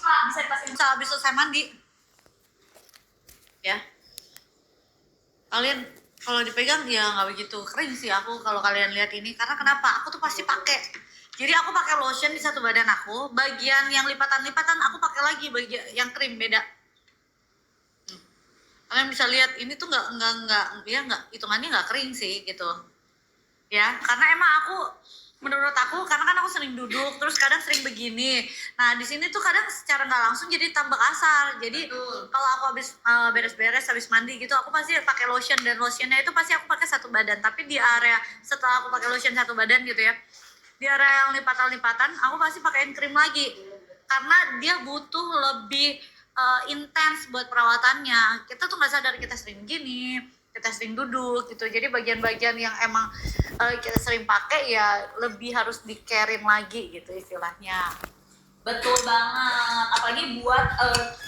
Bisa dipastikan habis selesai mandi. Ya. Kalian kalau dipegang ya nggak begitu kering sih aku kalau kalian lihat ini, karena kenapa? Aku tuh pasti pakai. Jadi aku pakai lotion di satu badan aku, bagian yang lipatan-lipatan aku pakai lagi bagian yang krim beda. Kalian bisa lihat ini tuh nggak hitungannya nggak kering sih gitu. Ya, karena emang menurut aku karena kan aku sering duduk terus kadang sering begini. Nah, di sini tuh kadang secara nggak langsung jadi tambah kasar. Jadi kalau aku habis beres-beres habis mandi gitu aku pasti pakai lotion, dan lotionnya itu pasti aku pakai satu badan. Tapi di area setelah aku pakai lotion satu badan gitu ya, di area yang lipatan-lipatan aku pasti pakein krim lagi karena dia butuh lebih intens buat perawatannya. Kita tuh nggak sadar kita sering gini, kita sering duduk gitu. Jadi bagian-bagian yang emang kita sering pakai ya lebih harus di-carein lagi gitu istilahnya. betul banget, apalagi buat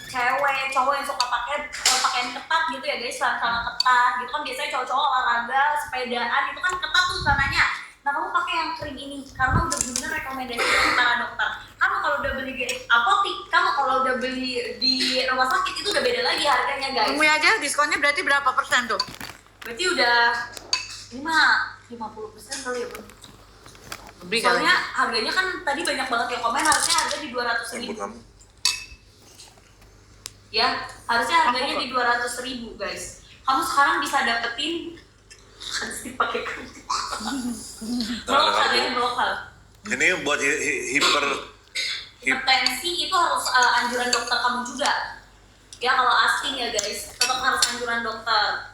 cewek, cowok yang suka pakai pakaian ketat gitu ya guys, celana ketat gitu kan. Biasanya cowok-cowok olahraga, sepedaan itu kan ketat tuh celananya. Nah, kamu pakai yang kering ini karena udah bener rekomendasi dari para dokter. Kamu kalau udah beli di apotik, kamu kalau udah beli di rumah sakit itu udah beda lagi harganya guys. Ini aja diskonnya berarti berapa persen tuh? Berarti udah 50% kali ya, Bun. Lebih kali. Soalnya harganya kan tadi banyak banget yang komen harusnya harga di 200.000. Ya, harusnya harganya di 200.000 guys. Kamu sekarang bisa dapetin harus dipakai lokal ya, lokal. Ini buat Hipertensi itu harus anjuran dokter kamu juga. Ya, kalau asing ya guys, tetap harus anjuran dokter.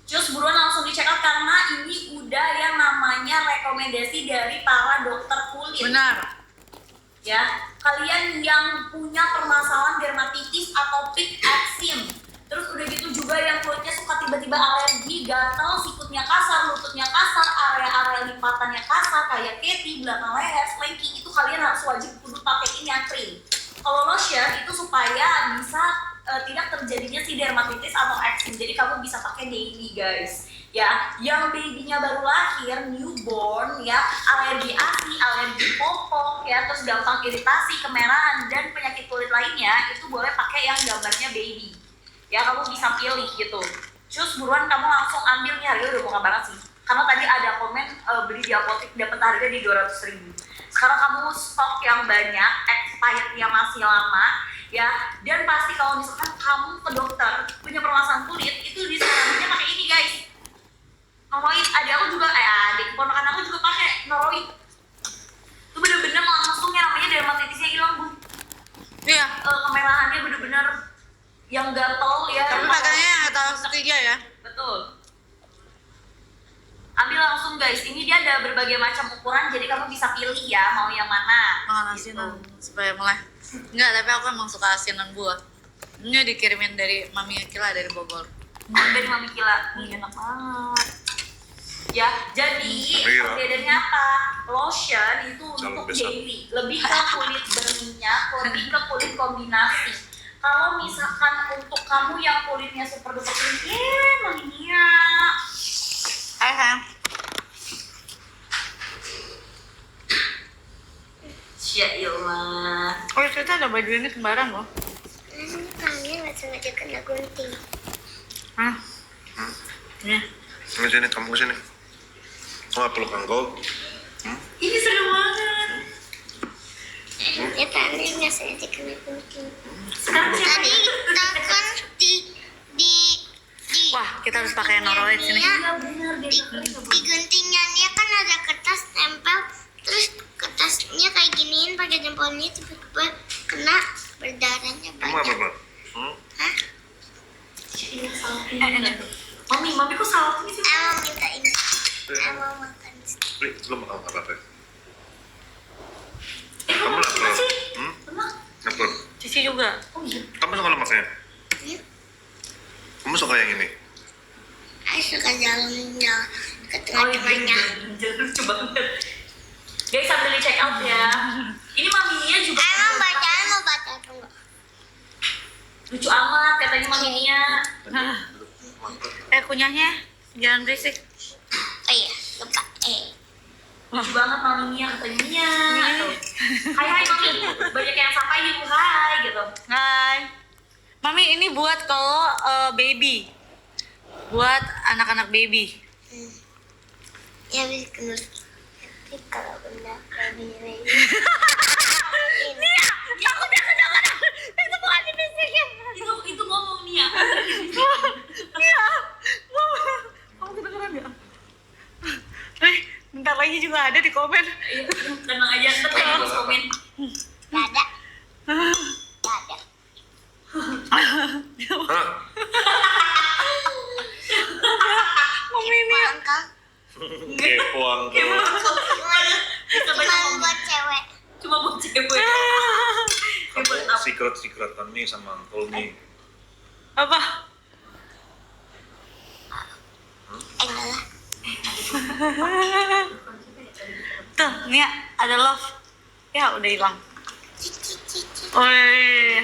Terus buruan langsung di check out karena ini udah yang namanya rekomendasi dari para dokter kulit. Benar. Ya, kalian yang punya permasalahan dermatitis, atopik, eksim, terus udah gitu juga yang kulitnya suka tiba-tiba alergi, gatal, sikutnya kasar, lututnya kasar, area-area lipatannya kasar kayak keti, belakang leher, slanky, itu kalian harus wajib kudu pakai ini yang krim. Kalau lotion itu supaya bisa tidak terjadinya si dermatitis atau eksim, jadi kamu bisa pakai daily guys. Ya, yang babynya baru lahir, newborn, ya, alergi ASI, alergi popok, ya, terus gampang iritasi, kemerahan, dan penyakit kulit lainnya, itu boleh pakai yang gambarnya baby. Ya, kamu bisa pilih gitu. Terus buruan kamu langsung ambil nih, harganya udah murah banget sih. Karena tadi ada komen beli di apotek dapat harga di 200.000. Sekarang kamu stok yang banyak, expirednya masih lama, ya. Dan pasti kalau misalkan kamu ke dokter punya permasalahan kulit, itu disarankannya pakai ini guys. Noroid, adik keponakan aku juga pakai Noroid. Itu bener-bener langsung yang namanya dermatitisnya hilang, Bu. Iya. Kemerahannya bener-bener yang gatel ya. Tapi pakainya yang tahap ketiga ya. Betul. Ambil langsung guys, ini dia ada berbagai macam ukuran, jadi kamu bisa pilih ya mau yang mana. Asinan supaya mulai. Enggak, tapi aku emang suka asinan buah. Ini dikirimin dari Mami Akila dari Bogor. Dari Mami Kila, enak banget. Ya, jadi perbedaannya apa? Lotion itu untuk daily, lebih ke kulit berminyak, lebih ke kulit kombinasi. Kalau misalkan untuk kamu yang kulitnya super duper clean, Maminya. Hai. Ya ilah. Oh, kita ada baju ini kembaran loh. Tangannya nggak sengaja kena gunting. Hah? Ini. Sini, kamu kesini. Mau peluk Anggo? Ini seru banget. Ya tangannya nggak sengaja kena gunting. Sekarang siapa Tadi yang kan di Wah, kita harus pakai Noroid sini. Iya benar deh. di guntingnya dia kan ada kertas tempel, terus kertasnya kayak giniin pakai jempolnya tiba-tiba kena berdarahnya Kamu apa, banyak. Bang? Hah? Mami kok salah sih? Emang minta ini. Emang makan. Lu mau apa? Kamu lapar? sih? Lapar? Cici juga. Oh iya. Kamu suka lemaknya? Iya. Kamu suka yang ini? Aku suka dalamnya ke Oh iya, tengah-tengahnya. lucu banget. Guys, sambil di check out ya. Ini maminya juga. Emang bacaan mau baca atau enggak? Lucu amat katanya maminya. Kunyahnya jangan berisik. Oh iya, lupa. Lucu banget maminya katanya. Hai mami, banyak yang sampai di Wuhan. Mami ini buat kalau baby. Buat anak-anak baby. Ya bisa kenal. Tapi kalau benda baby Nia, takut jangan. Itu bukan dibisikin. Itu ngomong Nia. Nia, kamu kedengeran nggak? Bentar lagi juga ada di komen. Tenang aja, ntar lagi pas komen. Gak ada. Gak ada. Hah? Mami Nia. Angkel. Kepo uncle. Bisa banyak Cuma ngomong. buat cewek. Cuma buat cewek. Kamu secret-secretan nih sama uncle nih. Apa? Enggak lah. Tuh, Nia ada love. Ya udah hilang. Cici. Wih.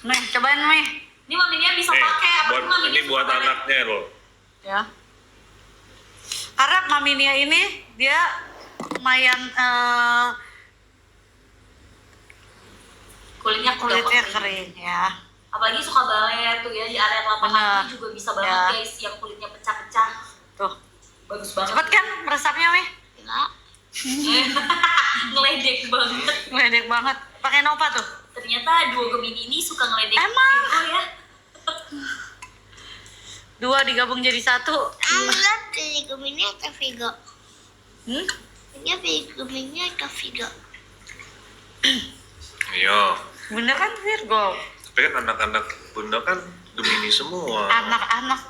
Nih, cobain nih. Ini Mami Nia bisa Nih, pakai. Apalagi Mami ini Nia buat suka banget. anaknya loh. Ya. Karena Mami Nia ini dia lumayan Kulitnya kulitnya kering. kering ya. Apalagi suka balet tuh ya di area telapak Benar. kaki juga bisa banget Ya. guys yang kulitnya pecah-pecah. Tuh, Bagus banget. cepet kan meresapnya nih? Enggak. Ngeledek banget. Ngeledek banget. Pakai Nova tuh. Ternyata duo Gemini ini suka ngeledek. Emang? Virgo ya. Dua digabung jadi satu. Enggak, dari Gemini atau Virgo? Hmm? Dia dari Gemini atau Virgo? Iya. Bunda kan Virgo. Tapi kan anak-anak bunda kan Gemini semua. Anak-anak.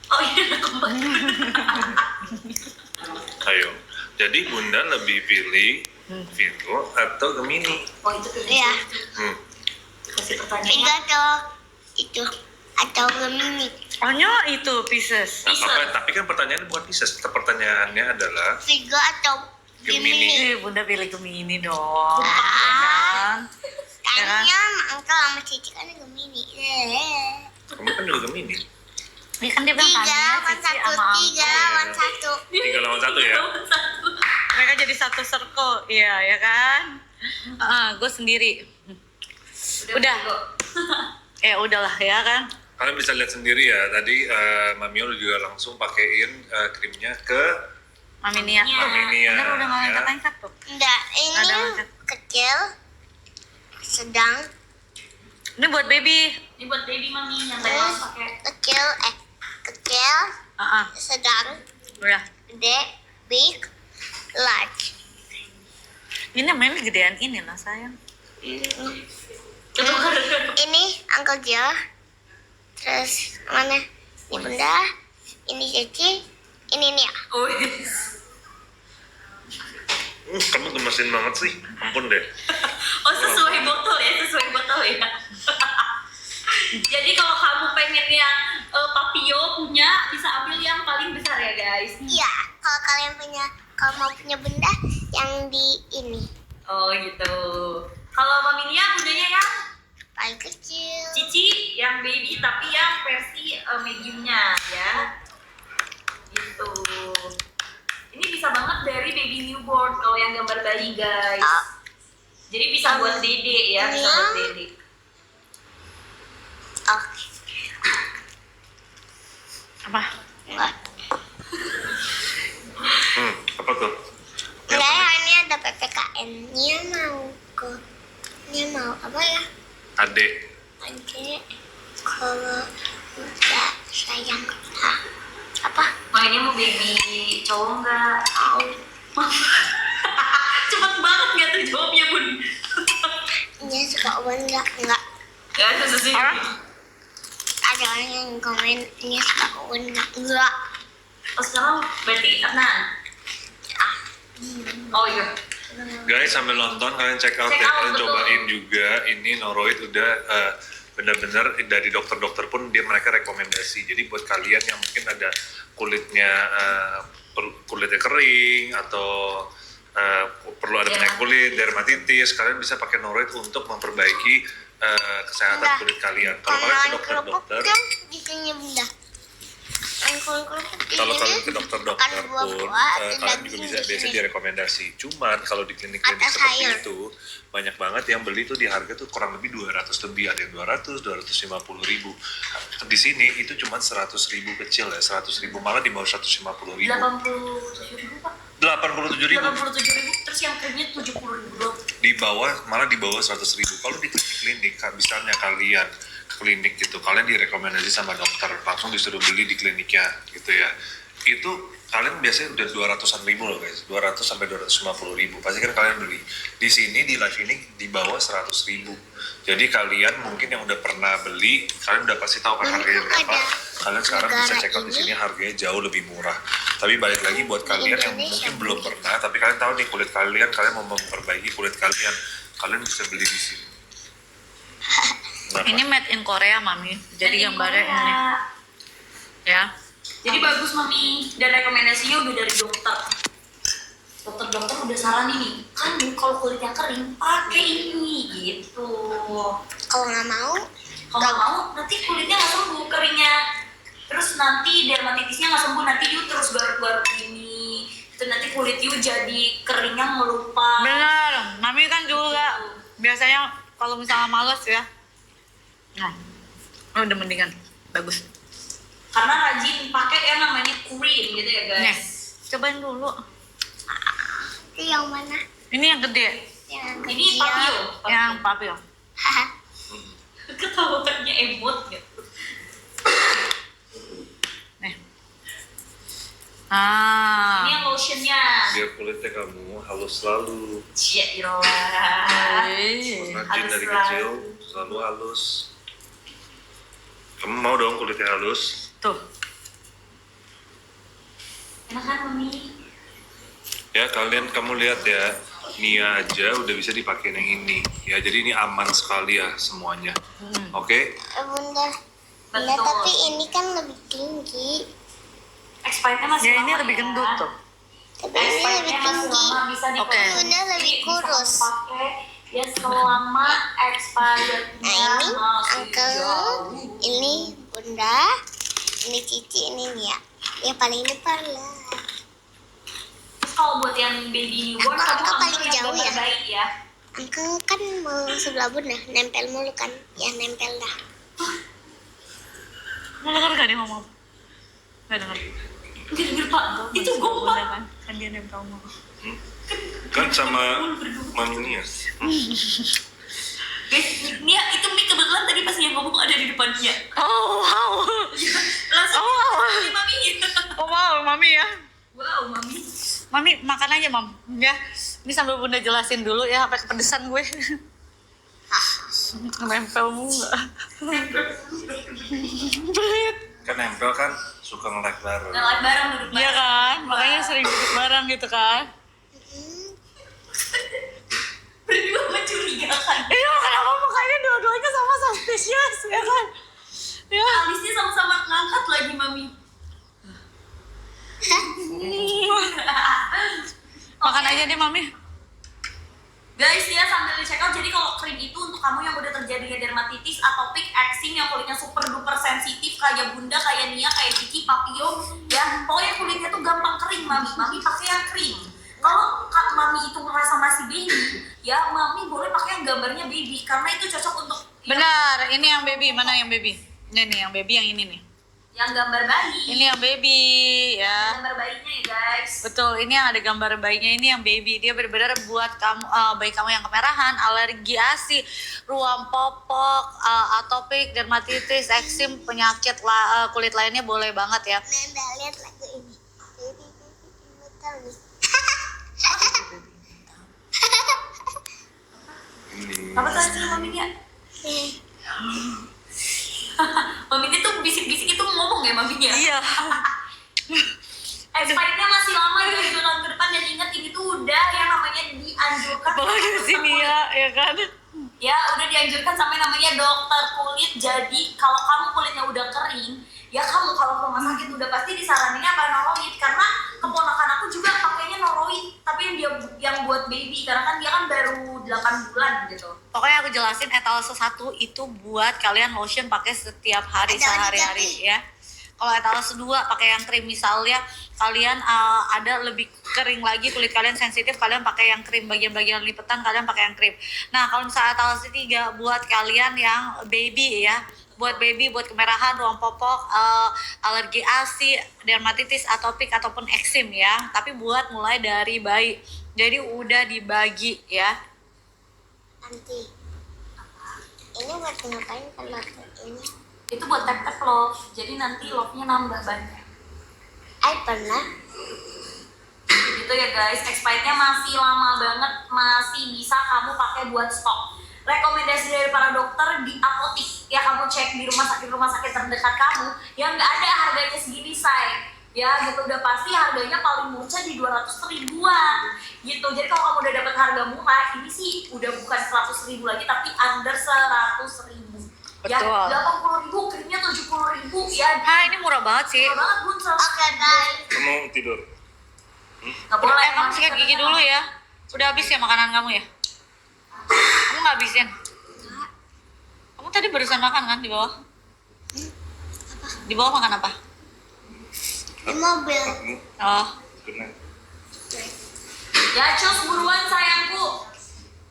Oh iya, kembali. Ayo. Jadi bunda lebih pilih Virgo atau Gemini? Oh itu tuh. Iya. Kasih Virgo pertanyaan. atau itu atau Gemini? Ohnya itu Pisces. Nah, Bisa. tapi kan pertanyaannya bukan Pisces. Pertanyaannya adalah Virgo atau Gemini. Bunda pilih Gemini dong. Ya kan? Ya kan? Kayaknya Uncle sama Cici kan Gemini. kamu kan juga Gemini. Ini kan dia bilang Tiga, tanya lawan Cici satu, sama tiga, Uncle. lawan satu. 3 lawan 1 ya? Mereka jadi satu circle, iya ya kan? Gue sendiri. Udah. Ya udahlah ya kan? Kalian bisa lihat sendiri ya. Tadi Mamiol juga langsung pakein krimnya ke Mami Nia. Iya. Tuh, Mami Nia. bener udah nggak ya. angkat-angkat tuh. Enggak, Ada ini angkat. kecil, sedang, Ini buat baby. Ini buat baby Mami yang tadi harus pakai. kecil, sedang, Udah. gede, big, large. Ini namanya gedean ini lah sayang. Ini Uncle Joe, terus mana? Ini Bunda, ini Cici, ini Nia. Oh yes. Kamu gemesin banget sih. Ampun deh. Oh sesuai botol ya, sesuai botol ya. Jadi kalau kamu pengen yang Papio punya, bisa ambil yang paling besar ya guys. Iya, kalau kalian kalau mau punya benda yang di ini Oh gitu. Kalau Mami Nia punyanya yang paling kecil. Cici yang baby tapi yang versi mediumnya ya. Gitu. Ini bisa banget dari baby newborn kalau yang gambar bayi guys. Oh. Jadi bisa buat dede ya, bisa buat dede. Oke. Apa? Enggak. Apa tuh? Enggak, ini ada PPKN. Nia mau apa ya? Adek. Adek kalau enggak sayang. Hah? Apa? Mainnya mau baby cowok nggak? Mau. Cepet banget nggak tuh jawabnya Bun? Nia suka enggak? Enggak. Ya itu sih. Ada orang yang komen Nia suka enggak? Oh sekarang berarti Adnan. Oh iya. Guys, sambil nonton kalian check out Check ya. out, Kalian betul. cobain juga. Ini Noroid udah benar-benar dari dokter-dokter pun mereka rekomendasi. Jadi buat kalian yang mungkin ada kulitnya kulitnya kering atau perlu ada penyakit kulit, dermatitis, kalian bisa pakai Noroid untuk memperbaiki kesehatan Enggak. kulit kalian. Kalau kalian ke dokter-dokter, kan di sini bunda. makan kol-kol Kalau ini kalian ke dokter-dokter makan pun, buah-buah atau kalian juga daging bisa di biasa sini. direkomendasi. Cuman kalau di klinik-klinik Atau seperti sayur. itu, banyak banget yang beli tuh di harga tuh kurang lebih 200 lebih, ada yang 200, 250 ribu. Di sini itu cuma 100 ribu kecil ya, 100 ribu, malah di bawah 150 ribu. 87.000 Pak. 87 ribu. 87.000, terus yang krimnya 70.000 doang. Di bawah, malah di bawah 100 ribu. Kalau di klinik, misalnya kalian ke klinik gitu, kalian direkomendasi sama dokter, langsung disuruh beli di kliniknya gitu ya. Itu kalian biasanya udah 200-an ribu loh guys, 200 sampai 250 ribu. Pasti kan kalian beli. Di sini di live ini di bawah 100 ribu. Jadi kalian mungkin yang udah pernah beli, kalian udah pasti tahu kan harganya berapa. Kalian sekarang bisa check out di sini harganya jauh lebih murah. Tapi balik lagi buat kalian yang mungkin belum pernah, tapi kalian tahu nih kulit kalian mau memperbaiki kulit kalian bisa beli di sini. Kenapa? Ini made in Korea, Mami. Jadi Jadi gambarnya Korea. ini. Ya. Jadi bagus Mami, dan rekomendasinya udah dari dokter. Dokter-dokter udah saranin nih, kan kalau kulitnya kering pakai ini gitu. Kalau nggak mau, Kalau nggak mau nanti kulitnya nggak sembuh keringnya, terus nanti dermatitisnya nggak sembuh, nanti you terus garuk-garuk ini, itu nanti kulit you jadi keringnya melupa. Bener. Mami kan juga biasanya kalau misalnya males ya. Nah, udah mendingan. Bagus. Karena rajin pakai yang namanya cream gitu ya Nih, guys. cobain dulu. itu yang mana? Ini yang gede. Yang Ini kecil. papio. Yang papil. Haha. Ketahuannya emot gitu. Nih. Ini yang lotionnya. Biar kulitnya kamu halus selalu. Cia ilah. Rajin Halus dari selalu. kecil, selalu halus. Kamu mau dong kulitnya halus? Tuh. Enak kan Mami? Ya kamu lihat ya, Nia aja udah bisa dipakai yang ini. Ya jadi ini aman sekali ya semuanya. Oke? Bunda, Betul. tapi ini kan lebih tinggi. Expirednya masih Ya lama ini lebih ya. gendut tuh. Tapi ini lebih Expirednya masih tinggi. lama, bisa Oke. dipakai. Bunda lebih Jadi bisa kurus. pakai ya selama expirednya Nah ini masih uncle, jauh. ini bunda, ini cici, ini Nia. Yang paling depan lah. Terus kalau buat yang baby newborn, Aku kamu paling ambil yang jauh ya. terbaik ya. Uncle kan mau sebelah bunda, nempel mulu kan? Ya nempel dah. Nggak denger gak nih ngomong? Nggak denger. Gede Pak, itu gompa. Kan? Kan dia nempel ngomong. Kan sama Mami Nia. Guys, Nia itu mic kebetulan tadi pas dia ngomong ada di depan dia. Oh wow. Langsung Oh, wow. ini Mami. Oh wow, Mami ya. Wow, Mami. Mami makan aja, Mam. Ya. Ini sambil Bunda jelasin dulu ya, sampai kepedesan gue. Nempel mulu. Belit. Kan nempel kan suka nge-like bareng. Ngelak bareng duduk Iya bareng. kan? Makanya sering duduk bareng gitu kan. Berdua mencurigakan. Iya, kenapa mukanya dua-duanya sama suspicious ya kan? Ya. Alisnya sama-sama ngangkat lagi Mami. Makan aja deh, Mami. Guys ya, sambil di check out, jadi kalau krim itu untuk kamu yang udah terjadinya dermatitis, atopik, eczema, yang kulitnya super duper sensitif kayak Bunda, kayak Nia, kayak Cici, Papio, ya pokoknya kulitnya tuh gampang kering Mami. Mami pakai yang krim. Kalau Kak Mami itu merasa masih baby, ya Mami boleh pakai yang gambarnya baby karena itu cocok untuk Benar, ini yang baby. Mana yang baby? Ini nih, yang baby yang ini nih. yang gambar bayi. Ini yang baby ya. Gambar bayinya ya guys. Betul, ini yang ada gambar bayinya, ini yang baby. Dia benar-benar buat kamu, bayi kamu yang kemerahan, alergi ASI, ruam popok, atopik, dermatitis, eksim, penyakit kulit lainnya boleh banget ya. Nanda lihat lagu ini. Baby, betul nih. Ini. Apa tadi Mami Nia? Mami Nia tuh bisik-bisik itu ngomong ya Mami Nia? Iya. Expirednya masih lama ya 2 tahun ke depan, dan ingat ini tuh udah yang namanya dianjurkan. Apalagi di sini ya kan? Ya udah dianjurkan sampai namanya dokter kulit. Jadi kalau kamu kulitnya udah kering, ya kamu kalau ke rumah sakit udah pasti disaraninnya apa noroid, karena keponakan aku juga pakainya noroid, tapi yang buat baby karena kan dia kan baru 8 bulan gitu. Pokoknya aku jelasin etalase 1 itu buat kalian lotion pakai setiap hari Ada sehari-hari jati. ya. Kalau etalase 2 pakai yang krim, misalnya kalian ada lebih kering lagi, kulit kalian sensitif, kalian pakai yang krim, bagian-bagian lipetan kalian pakai yang krim. Nah kalau misalnya etalase 3 buat kalian yang baby ya, buat baby, buat kemerahan, ruang popok, alergi ASI, dermatitis, atopik ataupun eksim ya. Tapi buat mulai dari bayi. Jadi udah dibagi ya. Nanti ini buat ngapain kalau ini? Itu buat tap-tap love, jadi nanti love-nya nambah banyak. Pernah. Gitu ya guys, expirednya masih lama banget, masih bisa kamu pakai buat stok. Rekomendasi dari para dokter di apotik ya, kamu cek di rumah sakit terdekat kamu yang nggak ada harganya segini say ya gitu, udah pasti harganya paling murah di 200 ribuan gitu. Jadi kalau kamu udah dapat harga murah ini sih udah bukan 100 ribu lagi tapi under 100 ribu ya, Betul. 80 ribu, krimnya 70 ribu ya. Ini murah banget sih. Murah banget bun. Oke guys. Kamu tidur? Nggak boleh. Kamu sikat gigi dulu ya. Udah habis ya makanan kamu ya? Kamu nggak habisin? Kamu tadi barusan makan kan di bawah? Di bawah makan apa? Di mobil. Oh, Ya cus buruan sayangku.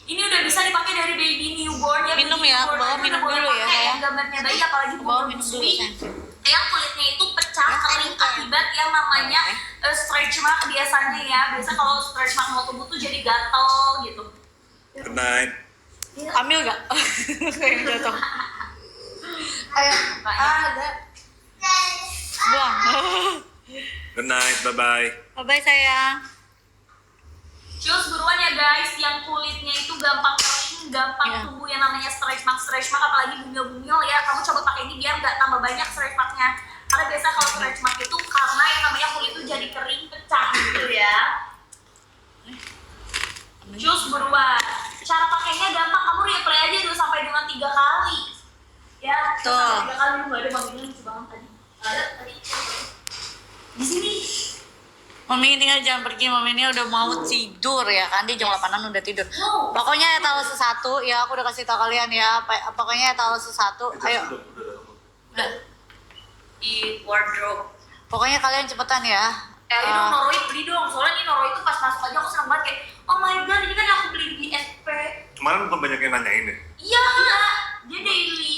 Ini udah bisa dipakai dari baby newborn ya. Minum baby ya, newborn ke bawah aja minum udah boleh dulu ya, pakai ya. yang gambarnya bayi, apalagi ke bawah bubur minum dulu busui. sayang. Yang kulitnya itu pecah kering akibat yang namanya stretch mark biasanya ya. Biasa kalau stretch mark mau tubuh tuh jadi gatel gitu. Good night. Ambil gak? Kayak jatuh. Ayo. Ada. Buang. Good night, bye-bye. Bye-bye sayang. Cus buruan ya guys, yang kulitnya itu gampang kering, gampang Iya. tumbuh yang namanya stretch mark, apalagi bungil-bungil ya. Kamu coba pakai ini biar nggak tambah banyak stretch marknya. Karena biasa kalau stretch mark itu karena yang namanya kulit itu jadi kering, pecah gitu ya. Cus buruan. Cara pakainya gampang, kamu replay aja dulu sampai dengan 3 kali. Ya, Tuh. sampai 3 kali nggak ada manggilnya lucu banget tadi. Ada tadi. Di sini. Mami ini jangan pergi, Mami ini udah mau tidur ya kan, dia jam 8-an udah tidur. Wow. Pokoknya etalase 1 ya, aku udah kasih tau kalian ya. Pokoknya etalase 1, ayo. Udah. Di wardrobe. Pokoknya kalian cepetan ya. Ini dong Noroid beli dong, soalnya ini Noroid itu pas masuk aja aku seneng banget kayak oh my god ini kan yang aku beli di SP. Kemarin bukan banyak yang nanyain ya? Iya, dia daily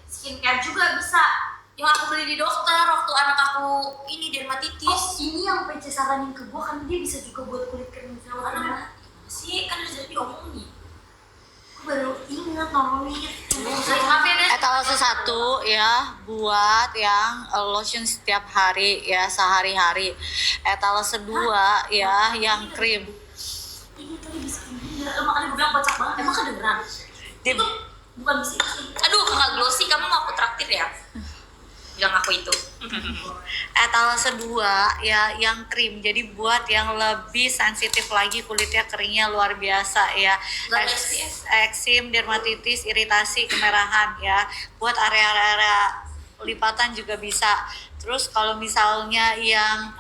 skincare juga bisa. Yang aku beli di dokter waktu anak aku ini dermatitis. Oh ini yang PC saranin ke gua kan dia bisa juga buat kulit kering sama anak. Sih kan udah diomongin. Aku baru ingat Noroid. Maaf ya deh. Etalase 1 ya, buat yang lotion setiap hari ya, sehari-hari. Etalase 2 ya, yang krim. Ini tadi bisa kedengeran. Makanya gue bilang kocak banget. Emang kedengeran? Itu bukan bisik. Aduh, kakak glossy, kamu mau aku traktir ya? Bilang aku itu. Etalase 2 ya, yang krim. Jadi buat yang lebih sensitif lagi, kulitnya keringnya luar biasa ya. Nggak ada SPF. Eksim, dermatitis, iritasi, kemerahan ya. Buat area-area lipatan juga bisa. Terus kalau misalnya yang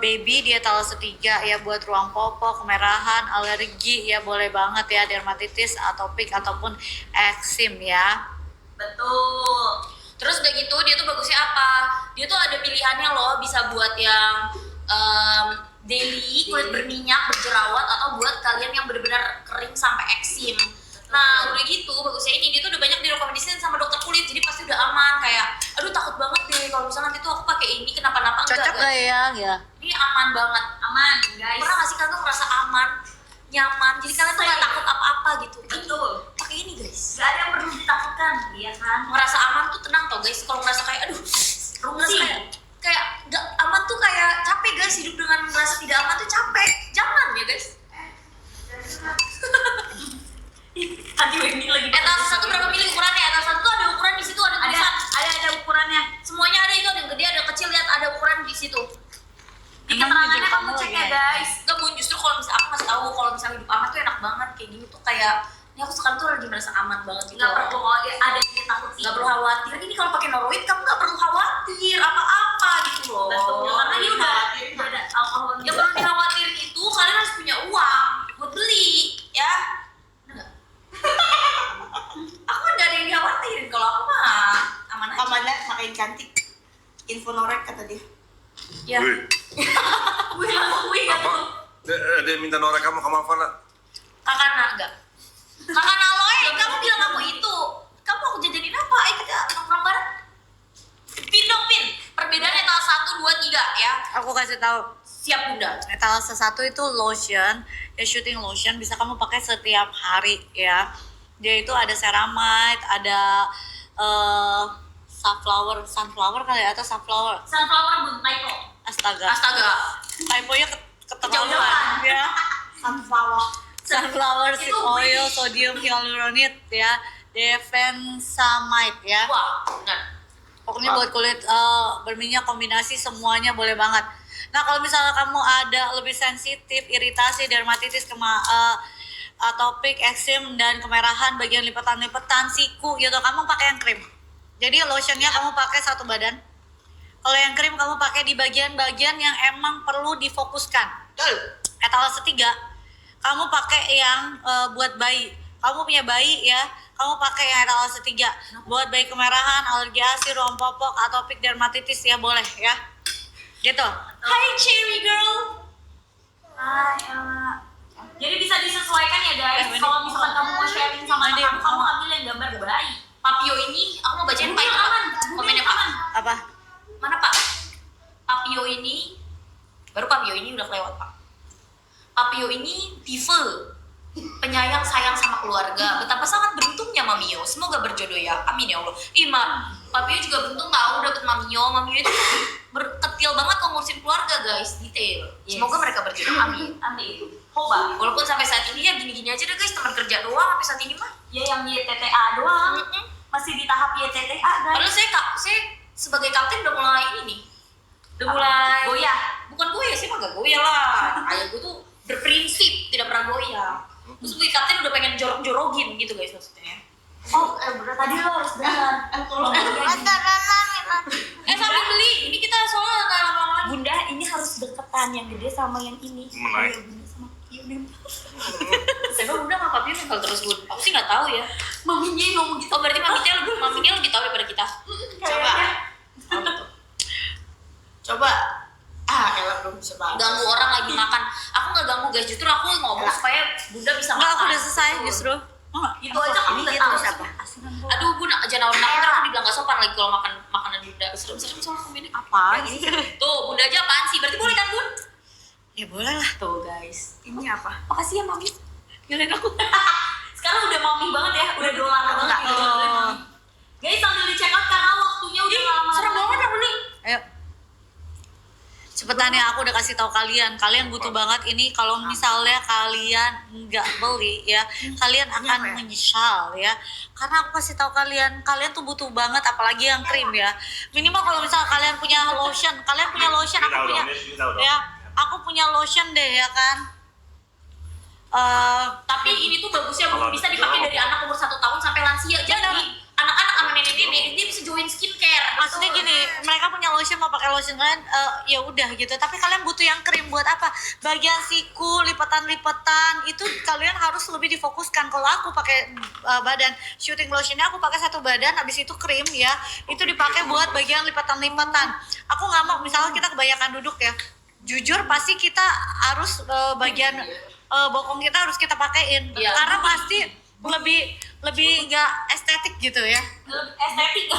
baby dia etalase 3 ya, buat ruang popok, kemerahan, alergi ya boleh banget ya, dermatitis, atopik ataupun eksim ya. Betul. Terus udah gitu dia tuh bagusnya apa? Dia tuh ada pilihannya loh, bisa buat yang daily kulit berminyak, berjerawat, atau buat kalian yang benar-benar kering sampai eksim. Nah udah gitu bagusnya ini dia tuh udah banyak direkomendasikan sama dokter kulit, jadi pasti udah aman. Kayak aduh takut banget deh kalau misalnya nanti tuh aku pakai ini kenapa-napa. Cocok gak ya? Ya. Ini aman banget, aman guys. Pernah gak sih kalian tuh merasa aman, nyaman, jadi kalian tuh gak takut apa-apa gitu. Betul. Pakai ini guys. Gak ada yang perlu ditakutkan, iya kan? Merasa aman tuh tenang tau guys. Kalau merasa kayak aduh, merasa kayak gak aman tuh kayak capek guys. Hidup dengan merasa tidak aman tuh capek. Jangan ya guys. Hati ini lagi. Etalase 1 berapa mili ukurannya? Etalase 1 tuh ada ukuran di situ, ada tulisan. Ada ukurannya. Semuanya ada itu, ada yang gede, ada yang kecil, lihat ada ukuran di situ. Di keterangannya kamu cek ya guys. Gak bun, justru kalau misalnya aku masih tahu kalau misalnya hidup aman tuh enak banget kayak gini tuh kayak ini aku sekarang tuh lagi merasa aman banget gitu. Gak perlu ada yang takut sih. Gak perlu khawatir. Ini kalau pakai Noroid kamu gak perlu khawatir apa-apa gitu loh. Betul. Karena ini udah ada alkohol. Yang perlu dikhawatirin itu kalian harus punya uang buat beli ya. Bener nggak? Aku kan gak ada yang dikhawatirin kalau aku mah aman aja. Kamarnya makin cantik. info norek kata dia. Ya. Wih, Wih langsung wih kan apa? tuh. Dia minta norek kamu apa lah? Kakak naga. Kakak Naloy, kamu bilang aku itu. Kamu aku jajanin apa? Kita nongkrong bareng. Pin dong, Pin. Perbedaannya etalase 1, 2, 3 ya. Aku kasih tahu. Siap Bunda. Etalase 1 itu lotion, ya shooting lotion bisa kamu pakai setiap hari ya. Dia itu ada ceramide, ada sunflower kali ya, atau sunflower. Sunflower Bun, typo. Astaga. Jauh-jauhan. Typonya keterlaluan ya. Sunflower seed Itu oil, British. sodium hyaluronate ya, Defensamide ya. Wah, benar. Pokoknya buat kulit berminyak kombinasi semuanya boleh banget. Nah kalau misalnya kamu ada lebih sensitif, iritasi, dermatitis, atopik, eksim dan kemerahan bagian lipatan-lipatan, siku gitu, kamu pakai yang krim. Jadi lotionnya kamu pakai satu badan. Kalau yang krim kamu pakai di bagian-bagian yang emang perlu difokuskan. Etalase 3, kamu pakai yang buat bayi. Kamu punya bayi ya, kamu pakai yang etalase 3. Buat bayi kemerahan, alergi asi, ruam popok, atopik, dermatitis ya boleh ya. Gitu. Hai Cherry Girl. Hai Ella. Jadi bisa disesuaikan ya guys. Wendy. Kalau misalkan kamu mau sharing sama Wendy. anak kamu ambil yang gambar bayi. Papio ini, aku mau bacain Iya, Pak. Bumi aman, Komennya Pak. Apa? Mana Pak? Papio ini, baru Papio ini udah kelewat Pak. Papio ini tipe penyayang sayang sama keluarga. Betapa sangat beruntungnya Mamio. Semoga berjodoh ya. Amin ya Allah. Ima, Papio juga beruntung tahu dapet Mamio. Mamio itu berketil banget kalau ngurusin keluarga guys, detail. Yes. Semoga mereka berjodoh. Amin. Amin. Hoba. Walaupun sampai saat ini ya gini-gini aja deh guys, teman kerja doang sampai saat ini mah. Ya yang YTTA doang. Masih di tahap YTTA guys. Padahal saya sebagai kapten udah mulai ini nih. Udah mulai goyah. Bukan goyah sih, mah gak goyah lah. Ayah gue tuh berprinsip, tidak pernah goyah. Terus sebagai kapten udah pengen jorok-jorogin gitu guys maksudnya. Oh, berat tadi lo harus dengar. Sambil beli. Ini kita soalnya nggak lama-lama lagi. Bunda, ini harus deketan yang gede sama yang ini. Menaik. Ayo, Bunda sama Pio nih. Saya Bunda sama Papio nempel terus Bun. Aku sih nggak tahu ya. Maminya ngomong gitu. Oh berarti maminya lebih tahu daripada kita. Coba. Coba. Ella belum bisa banget. Ganggu orang lagi makan. Aku nggak ganggu guys. Justru aku ngomong supaya Bunda bisa makan. Enggak, aku udah selesai justru. Itu aja kamu nggak tahu siapa. Aduh Bun, jangan nawarin aku. Ntar aku dibilang nggak sopan lagi kalau makan makanan Bunda. Serem-serem soalnya komennya. Apa? Tuh Bunda aja apaan sih? Berarti boleh kan Bun? Ya boleh lah. Tuh guys. Ini apa? Makasih ya Mami. Nyalain aku. Sekarang udah Mami banget ya, udah dolar banget gitu. Guys sambil di check out karena waktunya udah lama. Serem banget ya Buni. Ayo. Cepetan ya, aku udah kasih tahu kalian. Kalian butuh banget ini. Kalau misalnya kalian nggak beli ya, kalian akan apa ya? menyesal ya. Karena aku kasih tahu kalian, kalian tuh butuh banget, apalagi yang krim ya. Minimal kalau misalnya kalian punya lotion, aku punya, ya, aku punya lotion deh ya kan. Tapi ini tuh bagusnya Bun, bisa dipakai dari anak umur 1 tahun sampai lansia. Jadi anak-anak sama nenek-nenek dia bisa join skincare. Maksudnya gini, mereka punya lotion, mau pakai lotion kalian ya udah gitu. Tapi kalian butuh yang krim buat apa? Bagian siku, lipatan-lipatan itu kalian harus lebih difokuskan. Kalau aku pakai badan shooting lotionnya, aku pakai satu badan, habis itu krim ya. Itu dipakai buat bagian lipatan-lipatan. Aku nggak mau misalnya kita kebanyakan duduk ya. Jujur pasti kita harus bagian bokong kita harus kita pakein. Iya. Karena pasti lebih nggak estetik gitu ya. Estetik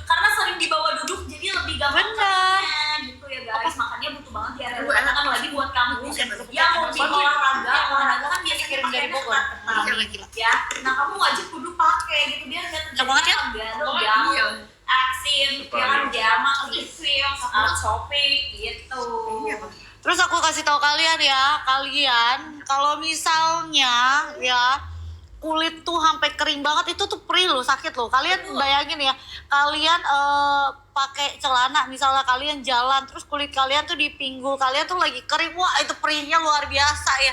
karena sering dibawa duduk jadi lebih gampang Bener. caranya gitu ya guys. Makanya butuh banget ya kan lagi buat kamu yang hobi olahraga kan biasanya Kirim pakai dari Bogor. laptop. Gila. Ya, nah kamu wajib kudu pakai gitu biar nggak Cocok banget ya? Iya. Aksin, jangan jamak, refill, sama topik gitu. Terus aku kasih tahu kalian ya, kalian kalau misalnya ya kulit tuh sampai kering banget itu tuh perih loh, sakit loh. Kalian bayangin ya, kalian pakai celana misalnya kalian jalan terus kulit kalian tuh di pinggul kalian tuh lagi kering, wah itu perihnya luar biasa ya.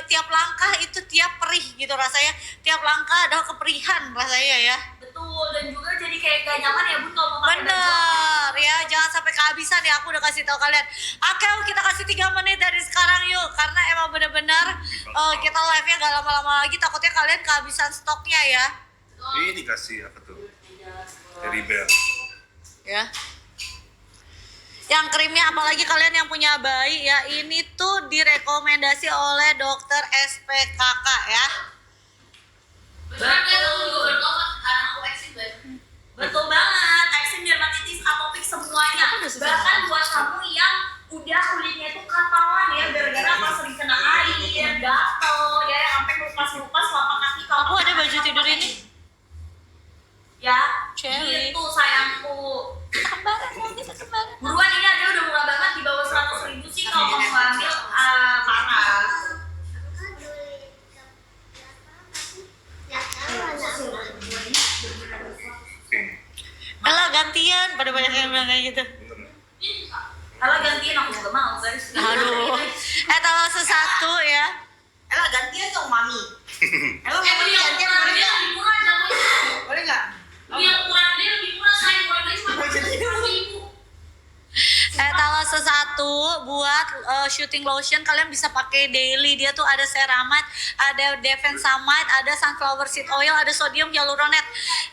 Tiap langkah itu tiap perih gitu rasanya, tiap langkah ada keperihan rasanya ya. Betul, dan juga jadi kayak gak nyaman ya Bun kalau mau pakai baju. Bener ya, jangan sampai kehabisan ya. Aku udah kasih tahu kalian. Oke, kita kasih 3 menit dari sekarang yuk, karena emang bener-bener kita live-nya gak lama-lama lagi, takutnya kalian kehabisan stoknya ya. Ini dikasih apa tuh? Dari Bell. Ya. Yang krimnya, apalagi kalian yang punya bayi ya, ini tuh direkomendasi oleh dokter SPKK ya. Betul banget, eksim, dermatitis, atopik semuanya. Bahkan buat kamu yang udah kulitnya itu katalan ya, gara-gara apa sering kena air, gatel, ya yang sampai lupas-lupas telapak kaki kamu. Aku ada baju tidur ini. Ya, Cherry. gitu sayangku. Kembaran mau kita kembaran. Buruan, ini ada udah murah banget, di bawah 100.000 sih kalau kamu ambil parah. Alah gantian, pada banyak yang bilang kayak gitu. Kalau gantiin aku juga mau guys. Aduh. Etalase 1 ya. Ella gantian dong mami. Ella mau gantian boleh nggak? lebih murah jatuhnya. Boleh nggak? Yang murah dia lebih murah, saya murah dia cuma 100.000. Etalase 1 buat shooting lotion, kalian bisa pakai daily. Dia tuh ada ceramide, ada defensamide, ada sunflower seed oil, ada sodium hyaluronet.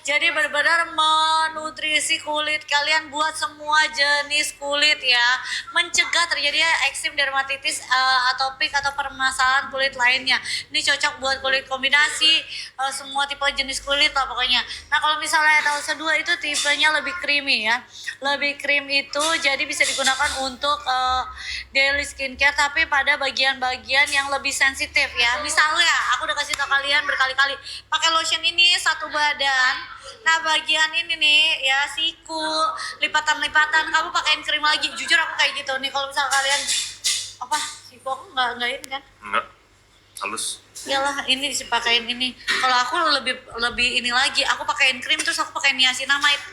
Jadi benar-benar menutrisi kulit kalian buat semua jenis kulit ya. Mencegah terjadinya eksim, dermatitis, atopik atau permasalahan kulit lainnya. Ini cocok buat kulit kombinasi, semua tipe jenis kulit lah pokoknya. Nah kalau misalnya etalase 2 itu tipenya lebih creamy ya. Lebih cream itu jadi bisa digunakan untuk daily skincare, tapi pada bagian-bagian yang lebih sensitif ya. Misalnya aku udah kasih tau kalian berkali-kali, pakai lotion ini satu badan, nah bagian ini nih ya siku, lipatan-lipatan, kamu pakein krim lagi. Jujur aku kayak gitu nih, kalau misal kalian apa siku aku nggak ini kan, Enggak, halus. iyalah ini dipakein ini. Kalau aku lebih ini lagi, aku pakein krim terus aku pakai niacinamide.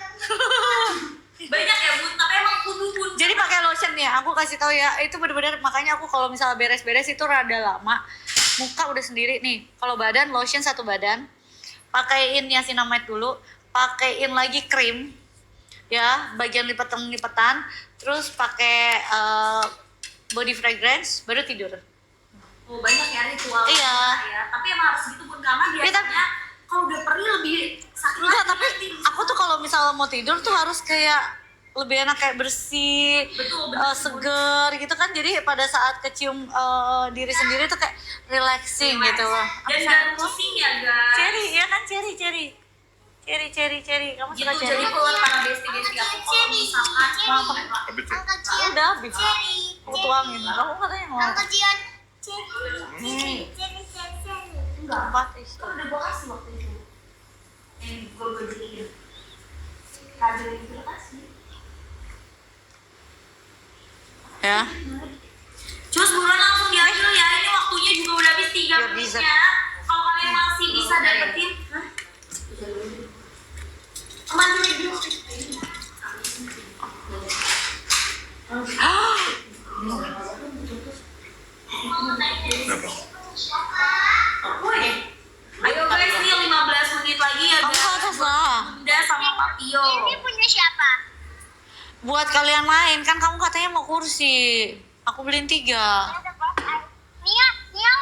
Banyak ya bun, tapi emang kudu. Jadi pakai lotion ya, aku kasih tahu ya, itu bener-bener makanya aku kalau misalnya beres-beres itu rada lama. Muka udah sendiri nih. Kalau badan lotion satu badan, pakaiin niacinamide dulu, pakaiin lagi krim ya, bagian lipatan, terus pakai body fragrance baru tidur. Oh banyak ya ritual. Iya. Ya. Tapi emang harus gitu bun, karena biasanya kalau udah perih lebih sakit. Enggak, lagi tapi nanti. aku tuh kalau misalnya mau tidur tuh harus kayak lebih enak, kayak bersih, Betul, seger gitu kan. Jadi pada saat kecium diri sendiri tuh kayak relaxing gitu loh. Dan gak pusing ya guys. Cherry, ya kan cherry. Kamu Gitu, suka jadi cherry? buat para besti-besti aku kalau misalkan Habis ya? Angkat cium. Udah habis. Cherry. Mau tuangin. Kamu katanya mau. Angkat cium. Cherry. enggak. Apa? Itu udah gue kasih waktu itu. Yang gue beliin. Kado yang gue kasih. Ya. Cus buruan langsung diambil ya. Ini waktunya juga udah habis 3 Biar menitnya. Kalau kalian masih bisa dapetin, Aman dulu. Woi, ayo guys, nih 15 menit lagi ya Kamu ke guys. atas lah. Bunda sama Papio. Ini punya siapa? Buat kalian main kan, kamu katanya mau kursi. Aku beliin 3. Nia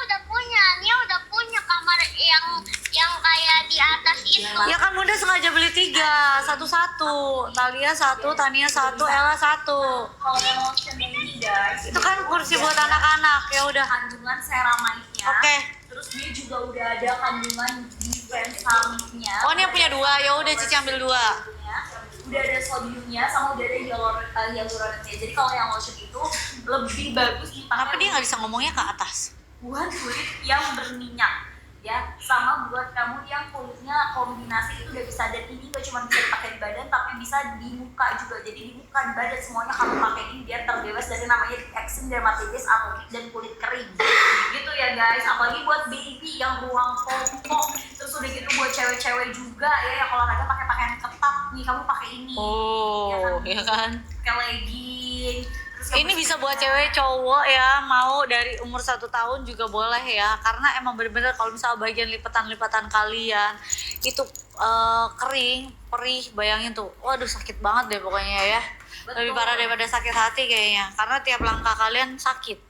udah punya kamar yang kayak di atas itu. Ya kan Bunda sengaja beli 3, satu-satu. Talia 1, Tania 1, Ella 1. Kalau yang lotion ini guys, Itu kan kursi buat anak-anak. Ya udah. kandungan ceramide-nya. Oke. Terus dia juga udah ada kandungan defensamide-nya. Oh ini yang punya 2. Ya udah Cici ambil 2. Udah ada sodiumnya sama udah ada hyaluronatnya. Jadi kalau yang lotion itu lebih bagus dipakai. Kenapa dia nggak bisa ngomongnya ke atas? Buat kulit yang berminyak ya, sama buat kamu yang kulitnya kombinasi itu udah bisa. Dan ini gak cuma bisa dipakai di badan tapi bisa di muka juga. Jadi di muka, di badan semuanya kamu pakein biar terbebas dari namanya eksim, dermatitis, atopik, dan kulit kering gitu ya guys. Apalagi buat baby yang ruang popok, terus udah gitu buat cewek-cewek juga ya yang olahraga pakai pakaian ketat nih, kamu pakai ini. Oh, ya kan. Pakai legging. Ini bisa buat cewek cowok ya, mau dari umur 1 tahun juga boleh ya. Karena emang bener-bener kalau misal bagian lipatan-lipatan kalian itu kering, perih, bayangin tuh. Waduh sakit banget deh pokoknya ya. Lebih parah daripada sakit hati kayaknya. Karena tiap langkah kalian sakit.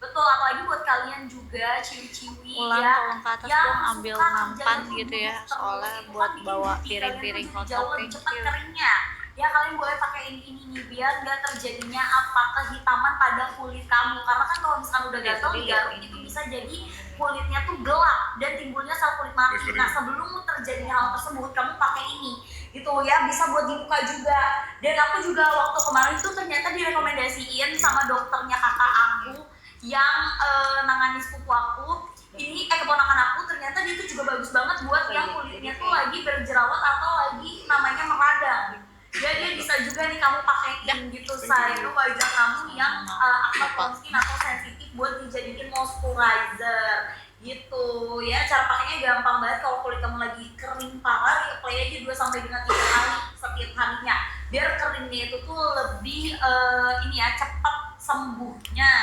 Betul, apalagi buat kalian juga ciwi-ciwi Ulang ya, tolong ke atas yang dong, ambil suka nampan kerjanya gitu ya, duduk terus, soalnya itu buat kan bikin bawa pipi piring-piring kalian tuh jadi kotor. jauh lebih Thank cepat you. keringnya. ya kalian boleh pakai ini nih biar nggak terjadinya apa kehitaman pada kulit kamu, karena kan kalau misalkan udah gatal digaruk itu bisa jadi kulitnya tuh gelap dan timbulnya sel kulit mati. Nah sebelum terjadi hal tersebut kamu pakai ini gitu ya, bisa buat di muka juga. Dan aku juga waktu kemarin tuh ternyata direkomendasiin sama dokternya kakak aku yang nangani sepupu aku ini, keponakan aku, ternyata dia tuh juga bagus banget buat yang kulitnya tuh lagi berjerawat atau lagi namanya meradang. Dia bisa juga nih kamu pakein gitu say ke wajah kamu yang akne prone skin atau sensitif buat dijadiin moisturizer gitu ya. Cara pakainya gampang banget. Kalau kulit kamu lagi kering parah, ya apply aja 2 sampai dengan 3 kali setiap harinya biar keringnya itu tuh lebih ini ya, cepat sembuhnya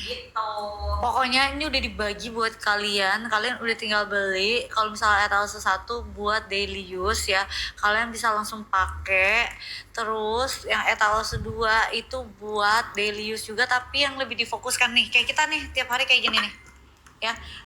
gitu. Pokoknya ini udah dibagi buat kalian udah tinggal beli. Kalau misalnya etalase 1 buat daily use ya, kalian bisa langsung pakai. Terus yang etalase 2 itu buat daily use juga, tapi yang lebih difokuskan nih kayak kita nih tiap hari kayak gini nih ya.